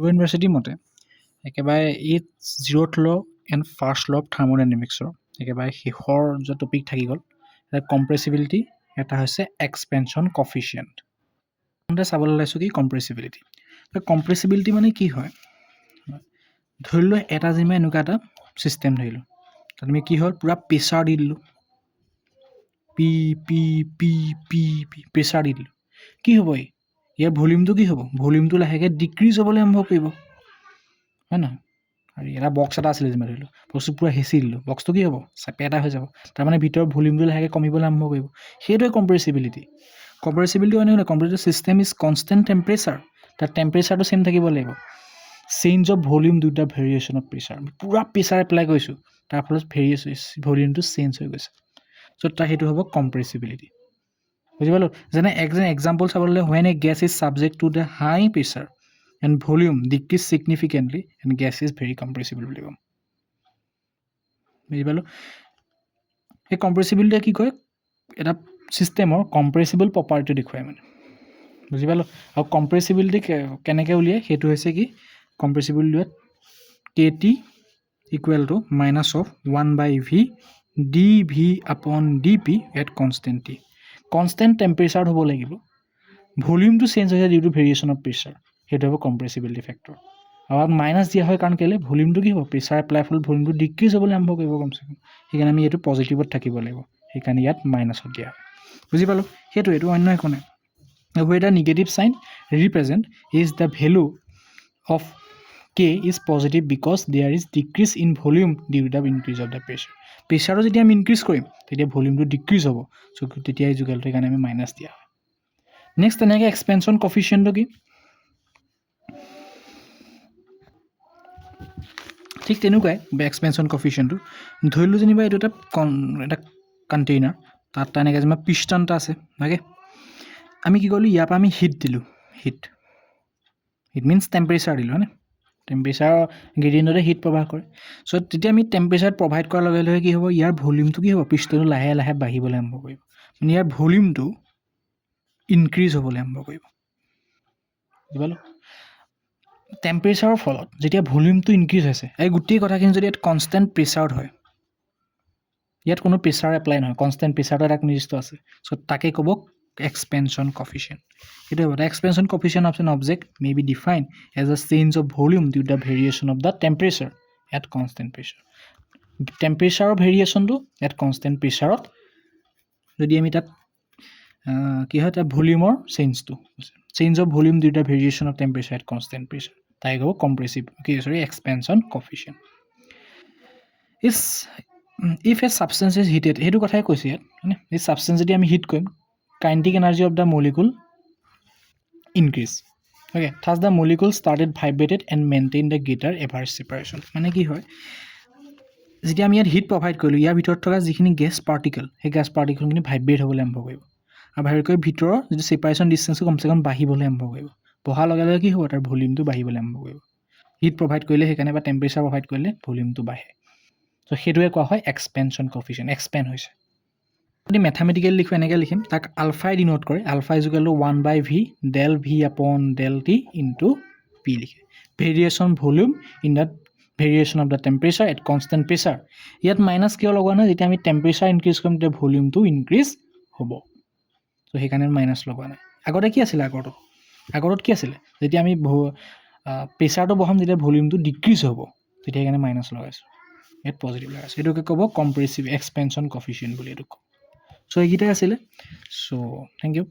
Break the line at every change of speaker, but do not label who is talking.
University মতে একেবাৰে জিৰ'থ ল' এণ্ড ফাৰ্ষ্ট ল' অফ থাৰ্ম'ডাইনামিক্সৰ একেবাৰে শেষৰ যে টপিক থাকি গ'ল এটা কম্প্ৰেছিবিলিটি, এটা হৈছে এক্সপেনশ্যন কফিচিয়েণ্ট। চাবলৈ ওলাইছোঁ কি কম্প্ৰেছিবিলিটি। কম্প্ৰেছিবিলিটি মানে কি হয়, ধৰি লোৱা এটা যেনিবা এনেকুৱা এটা ছিষ্টেম ধৰিলোঁ, তাত আমি কি হ'ল পূৰা প্ৰেছাৰ দি দিলোঁ, P P P P P pressure দি দিলোঁ, কি হ'ব ইয়াৰ ভলিউমটো কি হ'ব, ভলিউমটো লাহেকৈ ডিক্ৰিজ হ'বলৈ আৰম্ভ কৰিব, হয় নহয়? আৰু এটা বক্স এটা আছিলে যেনিবা ধৰিলোঁ, বক্সটো পূৰা হেঁচি দিলোঁ, বক্সটো কি হ'ব চেপেটা হৈ যাব, তাৰমানে ভিতৰৰ ভলিউমটো লাহেকৈ কমিবলৈ আৰম্ভ কৰিব, সেইটোৱে কম্প্ৰেছিবিলিটি। কম্প্ৰেছিবিলিটি মানে কম্প্ৰেছিভ ছিষ্টেম ইজ কনষ্টেণ্ট টেম্পাৰেচাৰ, তাত টেম্পাৰেচাৰটো ছেইম থাকিব লাগিব, চেঞ্জ অফ ভলিউম দুটা ভেৰিয়েশ্যন অফ প্ৰেছাৰ, পূৰা প্ৰেছাৰ এপ্লাই কৰিছোঁ, তাৰ ফলত ভলিউমটো চেঞ্জ হৈ গৈছে, চ' তাৰ সেইটো হ'ব কম্প্ৰেছিবিলিটি। বুজি পালোঁ? যেনে এক্সাম্পল চাবলৈ when a gas is subject to the high pressure and volume decrease significantly and gas is very compressible বুলি ক'ম। বুজি পালোঁ? সেই কম্প্ৰেছিবিলিটিয়ে কি কয়, এটা ছিষ্টেমৰ কম্প্ৰেছিবল প্ৰপাৰ্টি দেখুৱায় মানে। বুজি পালোঁ? আৰু কম্প্ৰেছিবিলিটি কেনেকৈ উলিয়ায় সেইটো হৈছে কি, কম্প্ৰেছিবিলিটি উলিয়ায় KT equal to minus of 1/V dV upon dP at constant T। Constant টেম্পাৰেচাৰত হ'ব লাগিব, ভলিউমটো চেঞ্জ হৈছে due to variation of pressure, সেইটো হ'ব কম্প্ৰেছিবিলিটি ফেক্টৰ। আৰু মাইনাছ দিয়া হয় কাৰণ কেলৈ, ভলিউমটো কি হ'ব প্ৰেছাৰ এপ্লাই ফলত ভলিউমটো ডিক্ৰিজ হ'বলৈ আৰম্ভ কৰিব কমচে কম, সেইকাৰণে আমি এইটো পজিটিভত থাকিব লাগিব, সেইকাৰণে ইয়াত মাইনাছত দিয়া হয়। বুজি পালোঁ? সেইটো এইটো অন্য একো নাই। Where the negative sign represent is the value of K is positive because there is decrease in volume due to the increase of the pressure. প্ৰেছাৰটো যেতিয়া আমি ইনক্ৰিজ কৰিম তেতিয়া ভলিউমটো ডিক্ৰিজ হ'ব, চ' তেতিয়া এই যোগেলটোৰ কাৰণে আমি মাইনাছ দিয়া হয়। নেক্সট তেনেকৈ এক্সপেনশ্যন কফিচিয়েণ্টটো কি, ঠিক তেনেকুৱাই এক্সপেনশ্যন কফিচিয়েণ্টটো ধৰিলোঁ যেনিবা এইটো এটা কণ্টেইনাৰ, তাত তেনেকৈ যেনিবা পিষ্টন এটা আছে, ভাগে আমি কি কৰিলোঁ ইয়াৰ পৰা আমি হিট দিলোঁ, হিট মিনছ টেম্পাৰেচাৰ দিলোঁ, হয়নে? টেম্পাৰেচাৰ গ্ৰেডিয়েণ্টতে হিট প্ৰভাৱ কৰে, চ' তেতিয়া আমি টেম্পাৰেচাৰ প্ৰভাইড কৰাৰ লগে লগে কি হ'ব, ইয়াৰ ভলিউমটো কি হ'ব, পিষ্টনটো লাহে লাহে বাঢ়িবলৈ আৰম্ভ কৰিব, মানে ইয়াৰ ভলিউমটো ইনক্ৰিজ হ'বলৈ আৰম্ভ কৰিব। বুজি পালোঁ? টেম্পাৰেচাৰৰ ফলত যেতিয়া ভলিউমটো ইনক্ৰিজ হৈছে, এই গোটেই কথাখিনি যদি ইয়াত কনষ্টেণ্ট প্ৰেছাৰত হয়, ইয়াত কোনো প্ৰেছাৰ এপ্লাই নহয়, কনষ্টেণ্ট প্ৰেছাৰটো এটা নিৰ্দিষ্ট আছে, চ' তাকে ক'ব এক্সপেনশ্যন কফিচিয়েণ্ট। সেইটো হ'ব expansion coefficient of an object may be define as a change of volume due the variation of the temperature at constant pressure. টেম্পাৰেচাৰৰ ভেৰিয়েশ্যনটো এট কনষ্টেণ্ট প্ৰেছাৰত যদি আমি তাত কি হয়, তাত ভলিউমৰ change of volume due the variation of temperature at constant pressure, তাই ক'ব expansion coefficient. If a substance is heated, সেইটো কথাই কৈছে ইয়াত, মানে এই ছাবষ্টেঞ্চ যদি আমি হিট কৰিম, kinetic energy of the molecule increase, okay, thus the molecule started vibrated and maintain the greater average separation. মানে কি হয়, যেতিয়া আমি ইয়াত হিট প্ৰভাইড কৰিলোঁ, ইয়াৰ ভিতৰত থকা যিখিনি গেছ পাৰ্টিকল, সেই গেছ পাৰ্টিকলখিনি ভাইব্ৰেট হ'বলৈ আৰম্ভ কৰিব, আৰু ভাইব্ৰেট কৰি ভিতৰৰ যিটো ছেপাৰেশ্যন ডিষ্টেঞ্চটো কমচে কম বাঢ়িবলৈ আৰম্ভ কৰিব, বঢ়াৰ লগে লগে কি হ'ব, তাৰ ভলিউমটো বাঢ়িবলৈ আৰম্ভ কৰিব। হিট প্ৰভাইড কৰিলে সেইকাৰণে বা টেম্পাৰেচাৰ প্ৰভাইড কৰিলে ভলিউমটো বাঢ়ে, চ' সেইটোৱে কোৱা হয় এক্সপেনশ্যন কফিচিয়েণ্ট, এক্সপেণ্ড হৈছে। যদি মেথামেটিকেলি লিখোঁ এনেকৈ লিখিম, তাক আলফাই ডিনোট কৰে, alpha is equal to 1/V del V upon del T into P লিখে, variation volume in the variation of the temperature at constant pressure. ইয়াত মাইনাছ কিয় লগোৱা নাই, যেতিয়া আমি টেম্পাৰেচাৰ ইনক্ৰিজ কৰিম তেতিয়া ভলিউমটো ইনক্ৰিজ হ'ব, চ' সেইকাৰণে মাইনাছ লগোৱা নাই। আগতে কি আছিলে, আগতত কি আছিলে, যেতিয়া আমি প্ৰেছাৰটো বঢ়াম যেতিয়া ভলিউমটো ডিক্ৰিজ হ'ব, তেতিয়া সেইকাৰণে মাইনাছ লগাইছোঁ, ইয়াত পজিটিভ লগাইছোঁ। এইটোকে ক'ব কম্প্ৰেছিভ এক্সপেনশ্যন কফিচিয়েণ্ট বুলি এইটো ক'ব। চ' এইকেইটাই আছিলে, চ' থেংক ইউ।